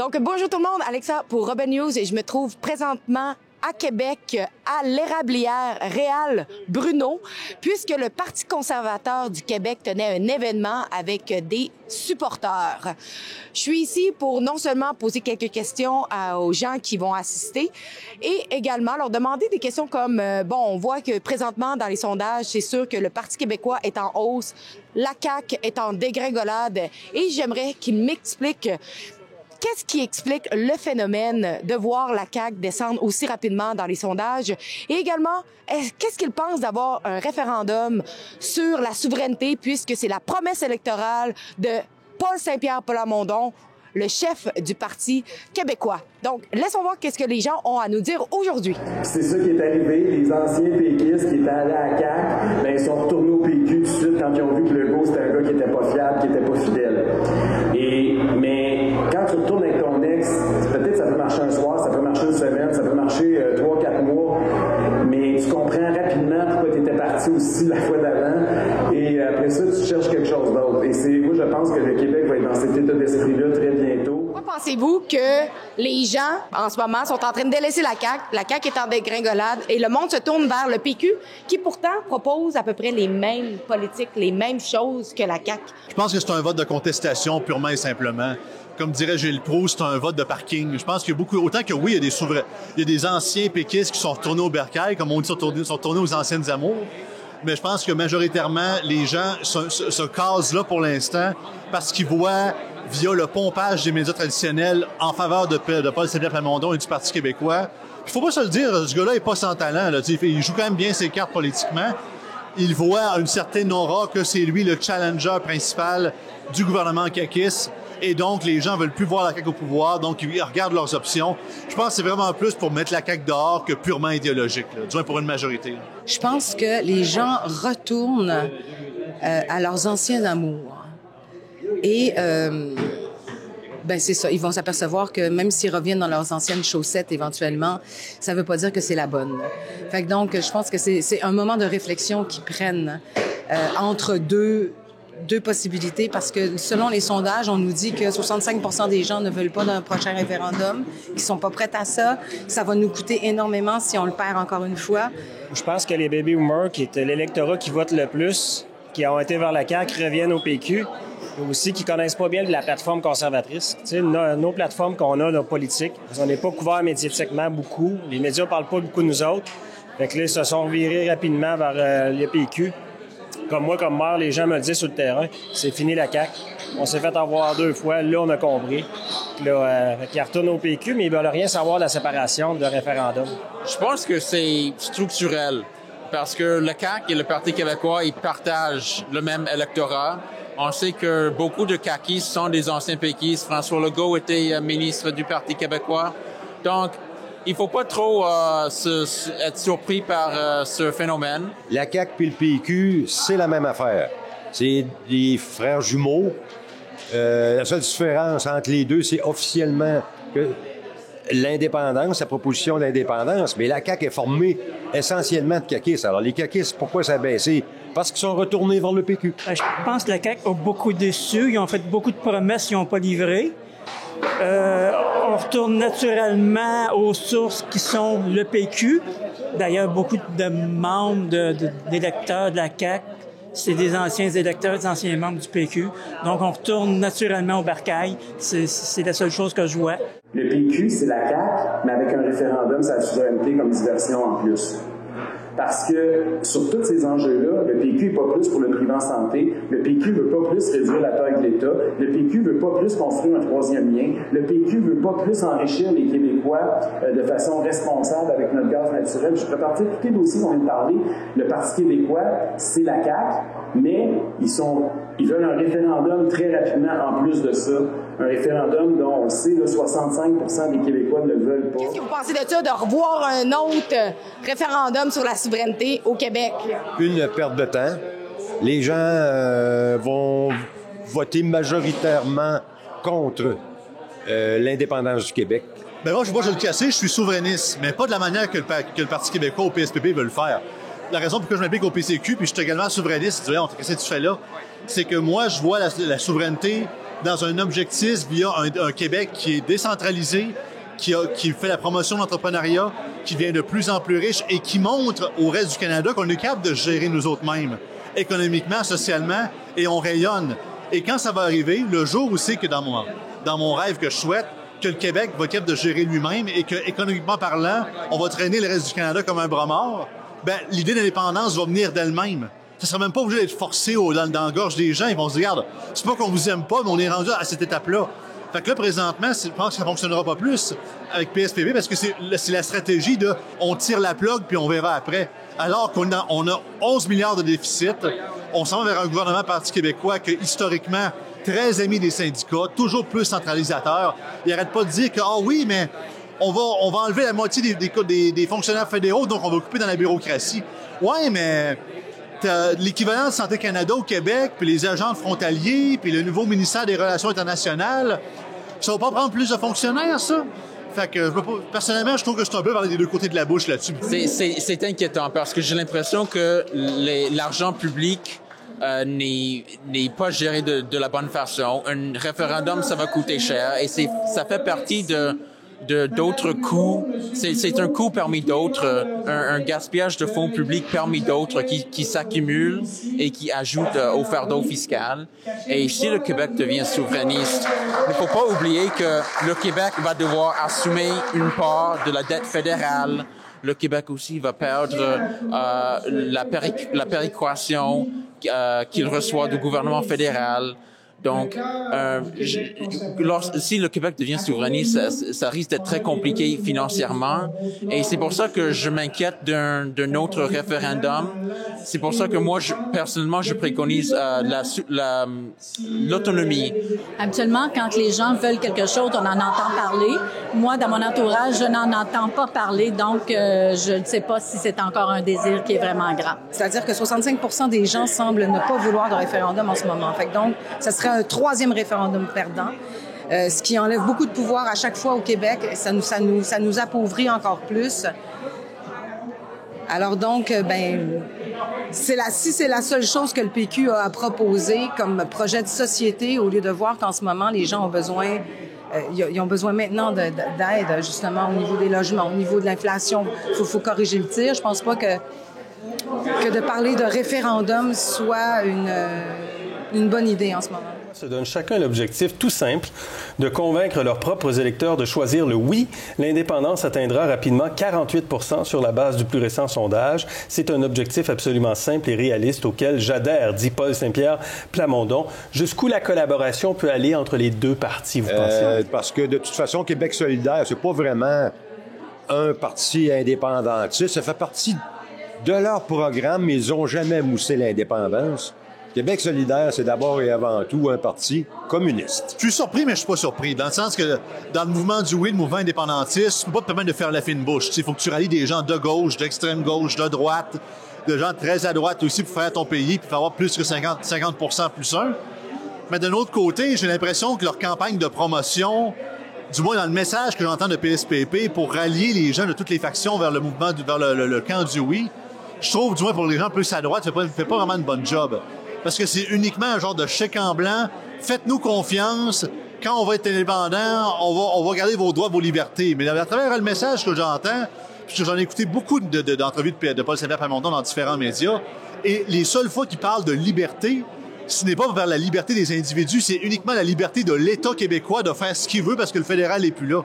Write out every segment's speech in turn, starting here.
Donc, bonjour tout le monde, Alexa pour Robin News et je me trouve présentement à Québec, à l'érablière Réal Bruno, puisque le Parti conservateur du Québec tenait un événement avec des supporters. Je suis ici pour non seulement poser quelques questions aux gens qui vont assister et également leur demander des questions comme, on voit que présentement dans les sondages, c'est sûr que le Parti québécois est en hausse, la CAQ est en dégringolade et j'aimerais qu'ils m'expliquent qu'est-ce qui explique le phénomène de voir la CAQ descendre aussi rapidement dans les sondages? Et également, qu'est-ce qu'ils pensent d'avoir un référendum sur la souveraineté, puisque c'est la promesse électorale de Paul Saint-Pierre Plamondon, le chef du Parti québécois. Donc, laissons voir qu'est-ce que les gens ont à nous dire aujourd'hui. C'est ça qui est arrivé. Les anciens péquistes qui étaient allés à la CAQ, ils sont retournés au PQ tout de suite quand ils ont vu que Legault, c'était un gars qui était pas fiable, qui était pas fidèle. Mais quand tu retournes avec ton ex, peut-être ça peut marcher un soir, ça peut marcher une semaine, ça peut marcher 3-4 mois, mais tu comprends rapidement pourquoi tu étais parti aussi la fois d'avant, et après ça, tu cherches quelque chose d'autre. Et c'est, moi, je pense que le Québec va être dans cet état d'esprit-là très bientôt. Pourquoi pensez-vous que les gens, en ce moment, sont en train de délaisser la CAQ? La CAQ est en dégringolade et le monde se tourne vers le PQ, qui pourtant propose à peu près les mêmes politiques, les mêmes choses que la CAQ. Je pense que c'est un vote de contestation purement et simplement. Comme dirait Gilles Proulx, c'est un vote de parking. Je pense qu'il y a beaucoup, autant que oui, il y a des anciens péquistes qui sont retournés au bercail, comme on dit, sont retournés aux anciennes amours. Mais je pense que majoritairement, les gens se casent là pour l'instant parce qu'ils voient, via le pompage des médias traditionnels en faveur de Paul Saint-Pierre Plamondon et du Parti québécois. Il faut pas se le dire, ce gars-là est pas sans talent. Là, il joue quand même bien ses cartes politiquement. Il voit une certaine aura que c'est lui le challenger principal du gouvernement caquiste. Et donc, les gens veulent plus voir la CAQ au pouvoir, donc ils regardent leurs options. Je pense que c'est vraiment plus pour mettre la CAQ dehors que purement idéologique, là, du moins pour une majorité. Je pense que les gens retournent à leurs anciens amours. Et c'est ça, ils vont s'apercevoir que même s'ils reviennent dans leurs anciennes chaussettes éventuellement, ça veut pas dire que c'est la bonne. Fait que donc, je pense que c'est un moment de réflexion qu'ils prennent entre deux possibilités, parce que selon les sondages, on nous dit que 65% des gens ne veulent pas d'un prochain référendum, qui sont pas prêts à ça. Ça va nous coûter énormément si on le perd encore une fois. Je pense que les baby boomers, qui est l'électorat qui vote le plus, qui ont été vers la CAQ, reviennent au PQ, et aussi qui connaissent pas bien la plateforme conservatrice. Tu sais, nos plateformes qu'on a, nos politiques, on n'est pas couverts médiatiquement beaucoup. Les médias parlent pas beaucoup de nous autres. Fait que là, ils se sont virés rapidement vers le PQ. Comme moi, comme maire, les gens me le disent sur le terrain, c'est fini la CAQ. On s'est fait avoir 2 fois, là, on a compris. Là, ils retournent au PQ, mais ils veulent rien savoir de la séparation de référendum. Je pense que c'est structurel, parce que le CAQ et le Parti québécois, ils partagent le même électorat. On sait que beaucoup de caquistes sont des anciens péquistes. François Legault était ministre du Parti québécois. Donc, il faut pas trop être surpris par ce phénomène. La CAQ puis le PQ, c'est la même affaire. C'est des frères jumeaux. La seule différence entre les deux, c'est officiellement que l'indépendance, la proposition d'indépendance, mais la CAQ est formée essentiellement de caquistes. Alors, les caquistes, pourquoi ça a baissé? Parce qu'ils sont retournés vers le PQ. Je pense que la CAQ a beaucoup déçu. Ils ont fait beaucoup de promesses qu'ils n'ont pas livrées. On retourne naturellement aux sources qui sont le PQ. D'ailleurs, beaucoup de membres d'électeurs de la CAQ, c'est des anciens électeurs, des anciens membres du PQ. Donc, on retourne naturellement au bercail. C'est la seule chose que je vois. Le PQ, c'est la CAQ, mais avec un référendum sur la souveraineté comme diversion en plus. Parce que sur tous ces enjeux-là, le PQ n'est pas plus pour le privé en santé, le PQ veut pas plus réduire la taille de l'État, le PQ veut pas plus construire un troisième lien, le PQ veut pas plus enrichir les Québécois de façon responsable avec notre gaz naturel. Je peux partir de tous les dossiers qu'on vient de parler. Le Parti québécois, c'est la CAQ, mais ils veulent un référendum très rapidement en plus de ça. Un référendum dont on sait que 65% des Québécois ne le veulent pas. Qu'est-ce que vous pensez de ça, de revoir un autre référendum sur la souveraineté au Québec? Une perte de temps. Les gens vont voter majoritairement contre l'indépendance du Québec. Ben moi, je vais le casser, je suis souverainiste, mais pas de la manière que le Parti québécois au PSPP veut le faire. La raison pour laquelle je m'implique au PCQ, puis je suis également souverainiste, qu'est-ce que tu fais là? C'est que moi, je vois la souveraineté dans un objectif via un Québec qui est décentralisé, qui fait la promotion de l'entrepreneuriat, qui devient de plus en plus riche et qui montre au reste du Canada qu'on est capable de gérer nous autres mêmes, économiquement, socialement, et on rayonne. Et quand ça va arriver, le jour où c'est que dans mon rêve que je souhaite, que le Québec va être capable de gérer lui-même et que, économiquement parlant, on va traîner le reste du Canada comme un bras mort, ben, l'idée d'indépendance va venir d'elle-même. Ça sera même pas obligé d'être forcé dans la gorge des gens. Ils vont se dire, regarde, c'est pas qu'on vous aime pas, mais on est rendu à cette étape-là. Fait que là, présentement, je pense que ça fonctionnera pas plus avec PSPP parce que c'est la stratégie de on tire la plug puis on verra après. Alors qu'on a 11 milliards de déficit, on s'en va vers un gouvernement Parti québécois que, historiquement, très ami des syndicats, toujours plus centralisateur. Il arrête pas de dire que, oui, mais on va enlever la moitié des fonctionnaires fédéraux, donc on va couper dans la bureaucratie. Ouais, mais t'as l'équivalent de Santé Canada au Québec, puis les agents frontaliers, puis le nouveau ministère des Relations internationales. Ça va pas prendre plus de fonctionnaires, ça? Fait que, personnellement, je trouve que c'est un peu parler des deux côtés de la bouche là-dessus. C'est inquiétant parce que j'ai l'impression que l'argent public n'est pas géré de la bonne façon. Un référendum, ça va coûter cher et ça fait partie d'autres coûts. C'est un coût parmi d'autres, un gaspillage de fonds publics parmi d'autres qui s'accumulent et qui ajoutent au fardeau fiscal. Et si le Québec devient souverainiste, il ne faut pas oublier que le Québec va devoir assumer une part de la dette fédérale. Le Québec aussi va perdre la péréquation qu'il reçoit du gouvernement fédéral. Donc, si le Québec devient souverainiste, ça risque d'être très compliqué financièrement. Et c'est pour ça que je m'inquiète d'un autre référendum. C'est pour ça que moi, personnellement, je préconise l'autonomie. Habituellement, quand les gens veulent quelque chose, on en entend parler. Moi, dans mon entourage, je n'en entends pas parler. Donc, je ne sais pas si c'est encore un désir qui est vraiment grand. C'est-à-dire que 65% des gens semblent ne pas vouloir de référendum en ce moment. Fait que donc, ça serait un troisième référendum perdant, ce qui enlève beaucoup de pouvoir à chaque fois au Québec. Ça nous appauvrit encore plus. Alors donc, si c'est la seule chose que le PQ a à proposer comme projet de société, au lieu de voir qu'en ce moment, les gens ont besoin... ils ont besoin maintenant d'aide, justement, au niveau des logements, au niveau de l'inflation. Il faut corriger le tir. Je pense pas que de parler de référendum soit une bonne idée en ce moment. Se donnent chacun l'objectif tout simple de convaincre leurs propres électeurs de choisir le oui. L'indépendance atteindra rapidement 48% sur la base du plus récent sondage. C'est un objectif absolument simple et réaliste auquel j'adhère, dit Paul Saint-Pierre Plamondon. Jusqu'où la collaboration peut aller entre les deux partis, vous pensez? Parce que de toute façon, Québec solidaire, c'est pas vraiment un parti indépendantiste. Ça fait partie de leur programme, mais ils n'ont jamais moussé l'indépendance. Québec solidaire, c'est d'abord et avant tout un parti communiste. Je suis surpris, mais je suis pas surpris. Dans le sens que dans le mouvement du oui, le mouvement indépendantiste, tu peux pas te permettre de faire la fine bouche. Il faut que tu rallies des gens de gauche, d'extrême gauche, de droite, de gens très à droite aussi pour faire ton pays, puis avoir plus que 50% plus un. Mais d'un autre côté, j'ai l'impression que leur campagne de promotion, du moins dans le message que j'entends de PSPP, pour rallier les gens de toutes les factions vers le mouvement, vers le camp du oui, je trouve, du moins pour les gens plus à droite, fait pas vraiment une bonne job. Parce que c'est uniquement un genre de chèque en blanc. Faites-nous confiance. Quand on va être indépendant, on va garder vos droits, vos libertés. Mais à travers le message que j'entends, puisque j'en ai écouté beaucoup d'entrevues de Paul Saint-Pierre Plamondon dans différents médias, et les seules fois qu'il parle de liberté, ce n'est pas vers la liberté des individus, c'est uniquement la liberté de l'État québécois de faire ce qu'il veut parce que le fédéral n'est plus là.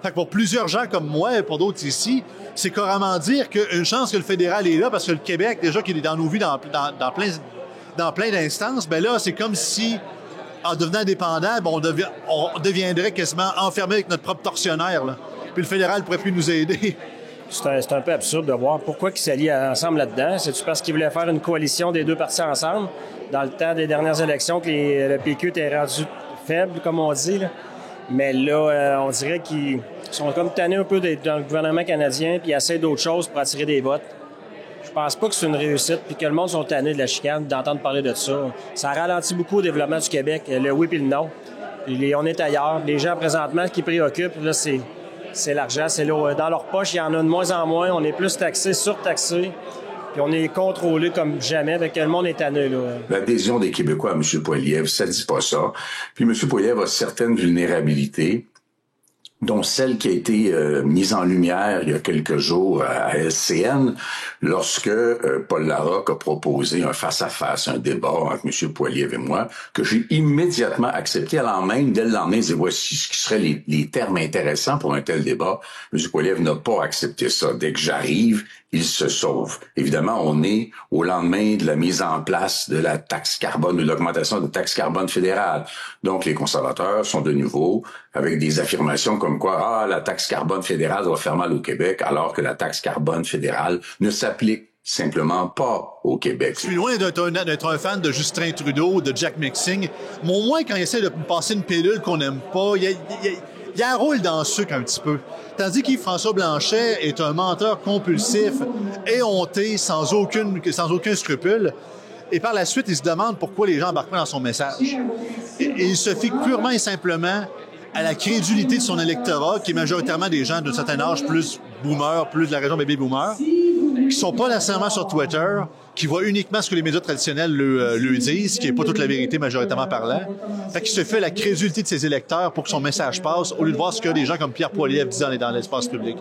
Fait que pour plusieurs gens comme moi et pour d'autres ici, c'est carrément dire qu'une chance que le fédéral est là parce que le Québec, déjà qu'il est dans nos vies dans plein d'instances, ben là, c'est comme si, en devenant indépendant, on deviendrait quasiment enfermé avec notre propre tortionnaire, là. Puis le fédéral ne pourrait plus nous aider. C'est un peu absurde de voir pourquoi ils s'allient ensemble là-dedans. C'est-tu parce qu'ils voulaient faire une coalition des deux partis ensemble dans le temps des dernières élections que le PQ était rendu faible, comme on dit, là. Mais là, on dirait qu'ils sont comme tannés un peu dans le gouvernement canadien puis ils essaient d'autres choses pour attirer des votes. Je pense pas que c'est une réussite puis que le monde sont tannés de la chicane, d'entendre parler de ça. Ça ralentit beaucoup le développement du Québec, le oui puis le non. Puis on est ailleurs. Les gens, présentement, ce qui préoccupent, là, c'est l'argent. C'est là, dans leur poche, il y en a de moins en moins. On est plus taxés, surtaxés. Puis on est contrôlé comme jamais, avec le monde est tanné, là. L'adhésion des Québécois à M. Poilievre, ça dit pas ça. Puis M. Poilievre a certaines vulnérabilités, dont celle qui a été mise en lumière il y a quelques jours à LCN, lorsque Paul Larocque a proposé un face-à-face, un débat entre M. Poilievre et moi, que j'ai immédiatement accepté. Dès le lendemain, je disais, voici ce qui seraient les termes intéressants pour un tel débat. M. Poilievre n'a pas accepté ça. Dès que j'arrive, il se sauve. Évidemment, on est au lendemain de la mise en place de la taxe carbone, de l'augmentation de la taxe carbone fédérale. Donc, les conservateurs sont de nouveau avec des affirmations comme quoi, la taxe carbone fédérale va faire mal au Québec, alors que la taxe carbone fédérale ne s'applique simplement pas au Québec. Je suis loin d'être un fan de Justin Trudeau, de Jack Mixing, mais au moins, quand il essaie de passer une pilule qu'on n'aime pas, il y a un rôle dans le sucre un petit peu. Tandis qu'Yves-François Blanchet est un menteur compulsif, éhonté, sans aucun scrupule. Et par la suite, il se demande pourquoi les gens embarquent pas dans son message. Et il se fie purement et simplement à la crédulité de son électorat, qui est majoritairement des gens d'un certain âge, plus boomers, plus de la région baby-boomer, qui sont pas nécessairement sur Twitter, qui voient uniquement ce que les médias traditionnels lui disent, ce qui n'est pas toute la vérité majoritairement parlant. Fait qu'il se fait la crédulité de ses électeurs pour que son message passe, au lieu de voir ce que des gens comme Pierre Poilievre disent dans l'espace public.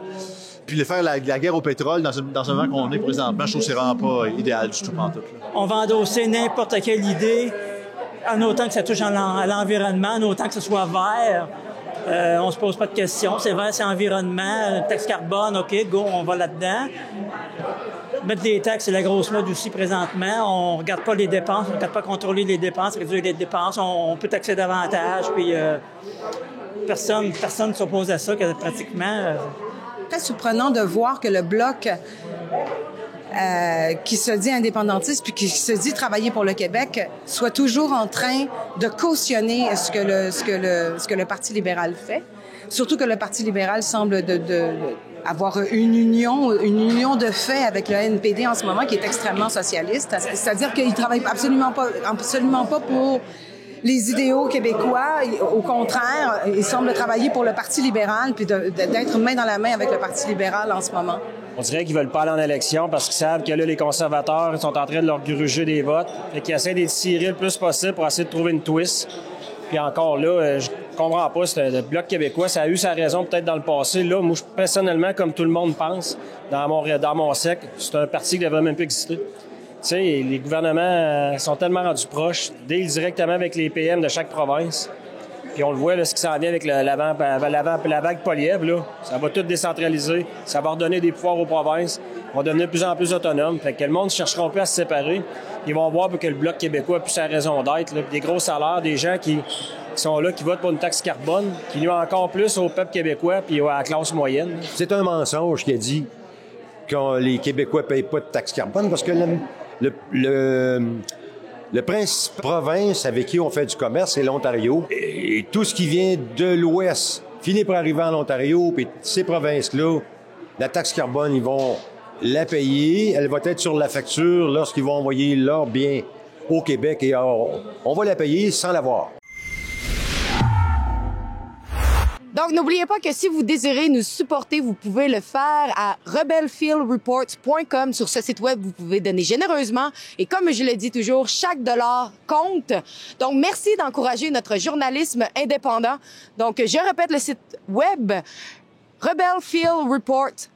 Puis de faire la guerre au pétrole dans un moment qu'on est présentement, je trouve que c'est vraiment pas idéal du tout pantoute. On va endosser n'importe quelle idée, en autant que ça touche à l'environnement, en autant que ce soit vert. On se pose pas de questions. C'est vert, c'est environnement. Taxe carbone, OK, go, on va là-dedans. Mettre des taxes, c'est la grosse mode aussi présentement. On regarde pas les dépenses, on ne regarde pas contrôler les dépenses, réduire les dépenses. On peut taxer davantage, puis personne ne s'oppose à ça pratiquement. C'est très surprenant de voir que le Bloc qui se dit indépendantiste puis qui se dit travailler pour le Québec soit toujours en train de cautionner ce que le Parti libéral fait. Surtout que le Parti libéral semble avoir une union de fait avec le NPD en ce moment qui est extrêmement socialiste. C'est-à-dire qu'il travaille absolument pas pour les idéaux québécois. Au contraire, il semble travailler pour le Parti libéral puis d'être main dans la main avec le Parti libéral en ce moment. On dirait qu'ils veulent pas aller en élection parce qu'ils savent que là, les conservateurs sont en train de leur gruger des votes et qu'ils essaient d'étirer le plus possible pour essayer de trouver une twist. Puis encore là, je comprends pas, le Bloc québécois, ça a eu sa raison peut-être dans le passé. Là, moi, personnellement, comme tout le monde pense, dans mon sec, c'est un parti qui devrait même plus exister. Tu sais, les gouvernements sont tellement rendus proches, deal directement avec les PM de chaque province. Puis on le voit, là, ce qui s'en vient avec la vague Poilievre, là, ça va tout décentraliser, ça va redonner des pouvoirs aux provinces, on va devenir de plus en plus autonomes. Fait que le monde ne chercheront plus à se séparer. Ils vont voir que le Bloc québécois a plus sa raison d'être, là, des gros salaires, des gens qui sont là, qui votent pour une taxe carbone, qui nuit encore plus au peuple québécois puis à la classe moyenne. C'est un mensonge qui a dit que les Québécois ne payent pas de taxe carbone parce que le principale province avec qui on fait du commerce, c'est l'Ontario. Et tout ce qui vient de l'Ouest finit par arriver en Ontario, puis ces provinces-là, la taxe carbone, ils vont la payer. Elle va être sur la facture lorsqu'ils vont envoyer leurs biens au Québec et on va la payer sans l'avoir. Donc, n'oubliez pas que si vous désirez nous supporter, vous pouvez le faire à rebelfieldreports.com. Sur ce site web, vous pouvez donner généreusement. Et comme je le dis toujours, chaque dollar compte. Donc, merci d'encourager notre journalisme indépendant. Donc, je répète le site web rebelfieldreports.com.